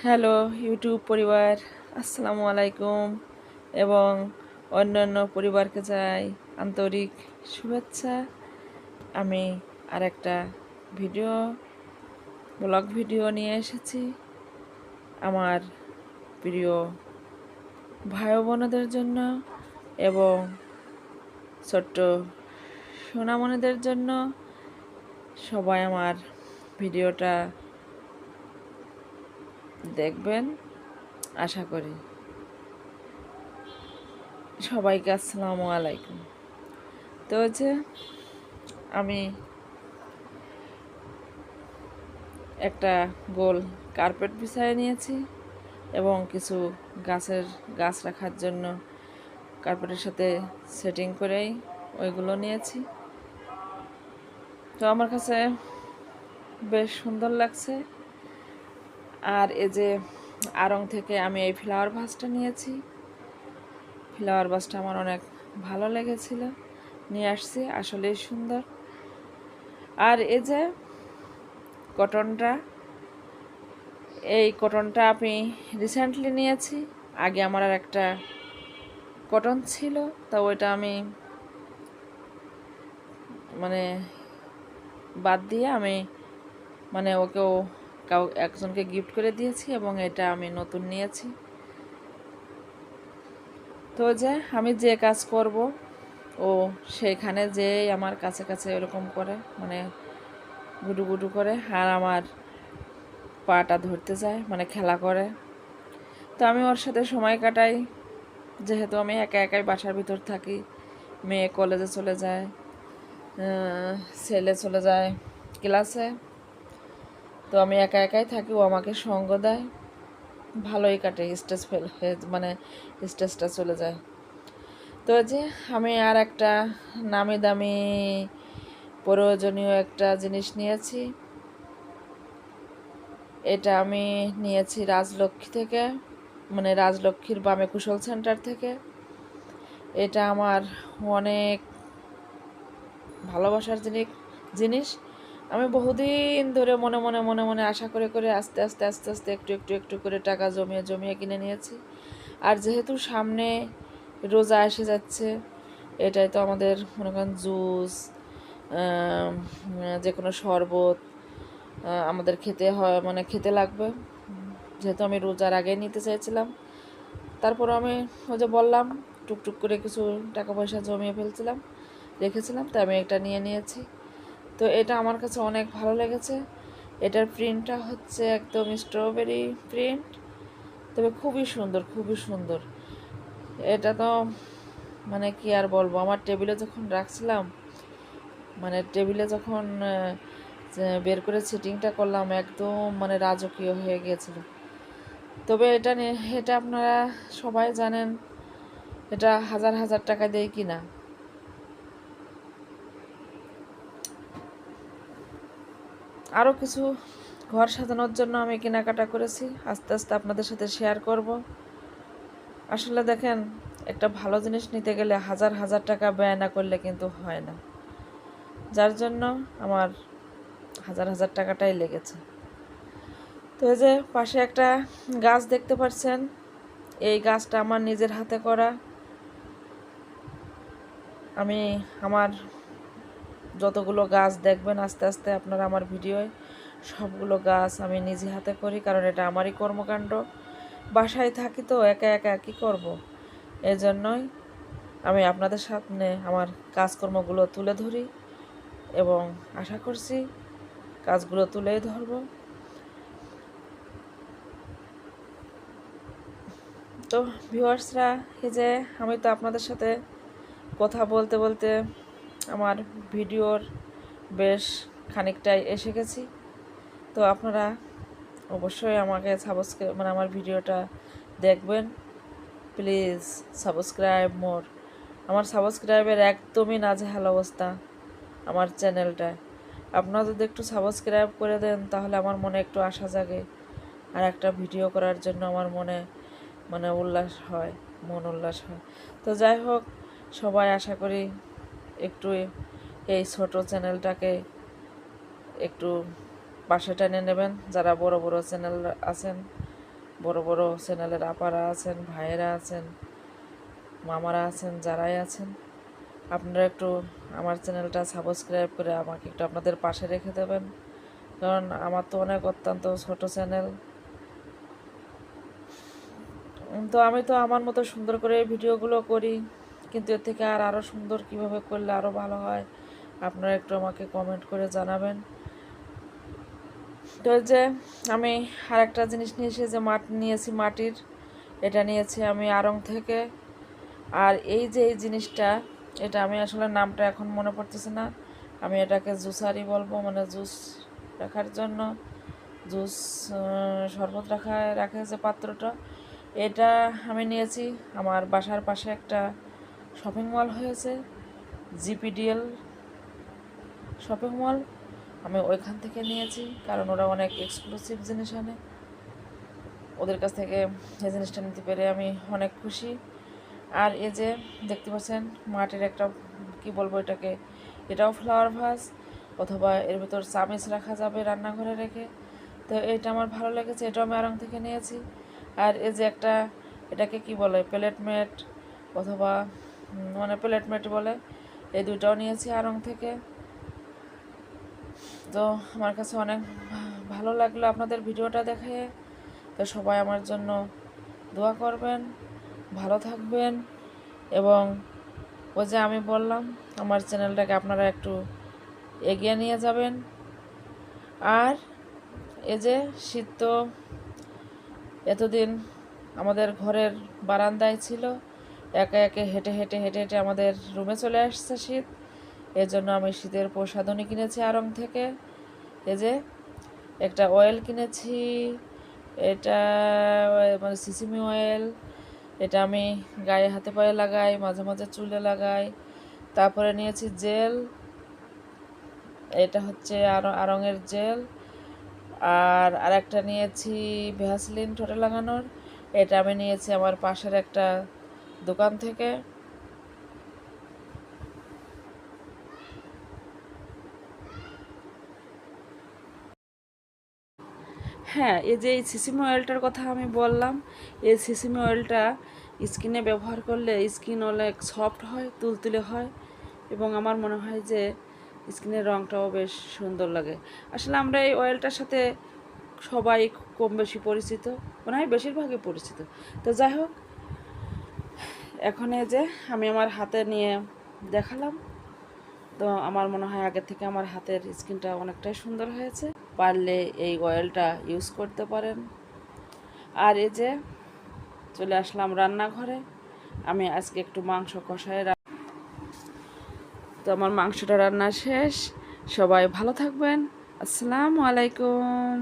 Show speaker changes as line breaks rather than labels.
Hello YouTube পরিবার, আসসালামু আলাইকুম এবং অন্যান্য পরিবারকে জানাই আন্তরিক শুভেচ্ছা। আমি আরেকটা ভিডিও ব্লগ ভিডিও নিয়ে এসেছি আমার প্রিয় ভাই বোনদের জন্য এবং ছোট্ট সোনামণিদের জন্য। সবাই আমার ভিডিওটা দেখবেন আশা করি। সবাইকে আসসালামু আলাইকুম। তো হচ্ছে আমি একটা গোল কার্পেট বিছায় নিয়েছি এবং কিছু গাছ রাখার জন্য কার্পেটের সাথে সেটিং করেই ওইগুলো নিয়েছি। তো আমার কাছে বেশ সুন্দর লাগছে। আর এই যে আড়ং থেকে আমি এই ফ্লাওয়ার ভাসটা নিয়েছি। ফ্লাওয়ার ভাসটা আমার অনেক ভালো লেগেছিল, নিয়ে আসছি, আসলেই সুন্দর। আর এই যে কটনটা, এই কটনটা আমি রিসেন্টলি নিয়েছি। আগে আমার আর একটা কটন ছিল, তা ওইটা আমি মানে বাদ দিয়ে আমি ওকেও একজনকে গিফট করে দিয়েছি এবং এটা আমি নতুন নিয়েছি। তো যে আমি যে কাজ করব ও সেইখানে যে আমার কাছে কাছে এরকম করে গুডু গুডু করে আর আমার পাটা ধরতে যায়, খেলা করে। তো আমি ওর সাথে সময় কাটাই, যেহেতু আমি একা একাই বাসার ভিতর থাকি। মেয়ে কলেজে চলে যায়, ছেলে চলে যায় ক্লাসে। তো আমি একা একাই থাকি, ও আমাকে সঙ্গ দেয়, ভালোই কাটে। স্ট্রেস ফেল হয়ে স্ট্রেসটা চলে যায়। তো যে আমি আর একটা নামি দামি প্রয়োজনীয় একটা জিনিস নিয়েছি। এটা আমি নিয়েছি রাজলক্ষ্মী থেকে, রাজলক্ষ্মীর বামে কুশল সেন্টার থেকে। এটা আমার অনেক ভালোবাসার জিনিস। আমি বহুদিন ধরে মনে মনে মনে মনে আশা করে করে আস্তে আস্তে আস্তে আস্তে একটু একটু একটু করে টাকা জমিয়ে জমিয়ে কিনে নিয়েছি। আর যেহেতু সামনে রোজা এসে যাচ্ছে, এটাই তো আমাদের মনে করেন জুস, যে কোনো শরবত আমাদের খেতে হয়, খেতে লাগবে। যেহেতু আমি রোজার আগে নিতে চাইছিলাম, তারপর আমি ওই যে বললাম টুকটুক করে কিছু টাকা পয়সা জমিয়ে রেখেছিলাম, তাই আমি এটা নিয়ে নিয়েছি। তো এটা আমার কাছে অনেক ভালো লেগেছে। এটার প্রিন্টটা হচ্ছে একদম স্ট্রবেরি প্রিন্ট, তবে খুবই সুন্দর, খুবই সুন্দর। এটা তো কি আর বলবো, আমার টেবিলে যখন রাখছিলাম, টেবিলে যখন বের করে সিটিংটা করলাম, একদম রাজকীয় হয়ে গিয়েছিল। তবে এটা আপনারা সবাই জানেন, এটা হাজার হাজার টাকা দিয়ে কিনা। আরও কিছু ঘর সাজানোর জন্য আমি কেনাকাটা করেছি, আস্তে আস্তে আপনাদের সাথে শেয়ার করব। আসলে দেখেন, একটা ভালো জিনিস নিতে গেলে হাজার হাজার টাকা ব্যয় না করলে কিন্তু হয় না, যার জন্য আমার হাজার হাজার টাকাটাই লেগেছে। তো এই যে পাশে একটা গাছ দেখতে পাচ্ছেন, এই গাছটা আমার নিজের হাতে করা। আমি আমার যতগুলো গাছ দেখবেন আস্তে আস্তে আপনারা আমার ভিডিওয়, সবগুলো গাছ আমি নিজে হাতে করি, কারণ এটা আমারই কর্মকাণ্ড। বাসায় থাকি তো একা একা কী করব, এই জন্যই আমি আপনাদের সামনে আমার কাজকর্মগুলো তুলে ধরি এবং আশা করছি কাজগুলো তুলেই ধরব। তো ভিউয়ার্সরা, এই যে আমি তো আপনাদের সাথে কথা বলতে বলতে আমার ভিডিওর বেশ খানিকটাই এসে গেছি। তো আপনারা অবশ্যই আমাকে আমার ভিডিওটা দেখবেন। প্লিজ সাবস্ক্রাইব মোর। আমার সাবস্ক্রাইবের একদমই নাজেহাল অবস্থা আমার চ্যানেলটায়। আপনারা যদি একটু সাবস্ক্রাইব করে দেন, তাহলে আমার মনে একটু আশা জাগে, আর একটা ভিডিও করার জন্য আমার মনে মন উল্লাস হয়। তো যাই হোক, সবাই আশা করি একটু এই ছোট চ্যানেলটাকে একটু পাশে টেনে নেবেন, যারা বড় বড় চ্যানেল আছেন বড় বড় চ্যানেলের আপারা আছেন, ভাইয়েরা আছেন, মামারা আছেন, যারাই আছেন, আপনারা একটু আমার চ্যানেলটা সাবস্ক্রাইব করে আমাকে একটু আপনাদের পাশে রেখে দেবেন। কারণ আমার তো অনেক অত্যন্ত ছোট চ্যানেল, তো আমি তো আমার মতো সুন্দর করে ভিডিওগুলো করি, কিন্তু এর থেকে আরও সুন্দর কিভাবে করলে আরও ভালো হয় আপনারা একটু আমাকে কমেন্ট করে জানাবেন। তো যে আমি আর একটা জিনিস নিয়েছি, যে নিয়েছি মাটির, এটা নিয়েছি আমি আড়ং থেকে। আর এই যে এই জিনিসটা, এটা আমি আসলে নামটা এখন মনে পড়তেছে না, আমি এটাকে জুসারি বলবো, মানে জুস রাখার জন্য, জুস শরবত রাখা যে পাত্রটা, এটা আমি নিয়েছি আমার বাসার পাশে একটা শপিং মল হয়েছে, জিপিডিএল শপিং মল, আমি ওইখান থেকে নিয়েছি। কারণ ওরা অনেক এক্সক্লুসিভ জিনিস আনে, ওদের কাছ থেকে এই জিনিসটা নিতে পেরে আমি অনেক খুশি। আর এই যে দেখতে পাচ্ছেন মাটির একটা, কি বলবো এটাকে, এটাও ফ্লাওয়ার ভাস, অথবা এর ভিতর চামিচ রাখা যাবে রান্নাঘরে রেখে। তো এটা আমার ভালো লেগেছে, এটাও আমি আড়ং থেকে নিয়েছি। আর এই যে একটা, এটাকে কি বলে, প্লেট ম্যাট, অথবা মানে প্লেট ম্যাট বলে, এই দুইটাও নিয়েছি আড়ং থেকে। তো আমার কাছে অনেক ভালো লাগলো আপনাদের ভিডিওটা দেখে। তো সবাই আমার জন্য দোয়া করবেন, ভালো থাকবেন, এবং ওই যে আমি বললাম আমার চ্যানেলটাকে আপনারা একটু এগিয়ে নিয়ে যাবেন। আর এই যে শীত তো এতদিন আমাদের ঘরের বারান্দায় ছিল, একে একে হেঁটে হেঁটে হেঁটে হেঁটে আমাদের রুমে চলে আসছে শীত। এর জন্য আমি শীতের প্রসাধনী কিনেছি আড়ং থেকে। এই যে একটা অয়েল কিনেছি, এটা মানে সিসিমি অয়েল, এটা আমি গায়ে হাতে পায়ে লাগাই, মাঝে মাঝে চুলে লাগাই। তারপরে নিয়েছি জেল, এটা হচ্ছে আড়ংয়ের জেল। আর আরেকটা নিয়েছি ভ্যাসলিন ঠোঁটে লাগানোর, এটা আমি নিয়েছি আমার পাশের একটা দোকান থেকে। হ্যাঁ, এই যে এই সিসিমি অয়েলটার কথা আমি বললাম, এই সিসিমি অয়েলটা স্কিনে ব্যবহার করলে স্কিন অনেক সফট হয়, তুলতুলে হয়, এবং আমার মনে হয় যে স্কিনের রঙটাও বেশ সুন্দর লাগে। আসলে আমরা এই অয়েলটার সাথে সবাই কম বেশি পরিচিত, মনে হয় বেশিরভাগই পরিচিত। তো যাই হোক, এখন এই যে আমি আমার হাতে নিয়ে দেখালাম, তো আমার মনে হয় আগের থেকে আমার হাতের স্কিনটা অনেকটাই সুন্দর হয়েছে। পারলে এই অয়েলটা ইউজ করতে পারেন। আর এই যে চলে আসলাম রান্নাঘরে, আমি আজকে একটু মাংস কষায়, তো আমার মাংসটা রান্না শেষ। সবাই ভালো থাকবেন, আসসালামু আলাইকুম।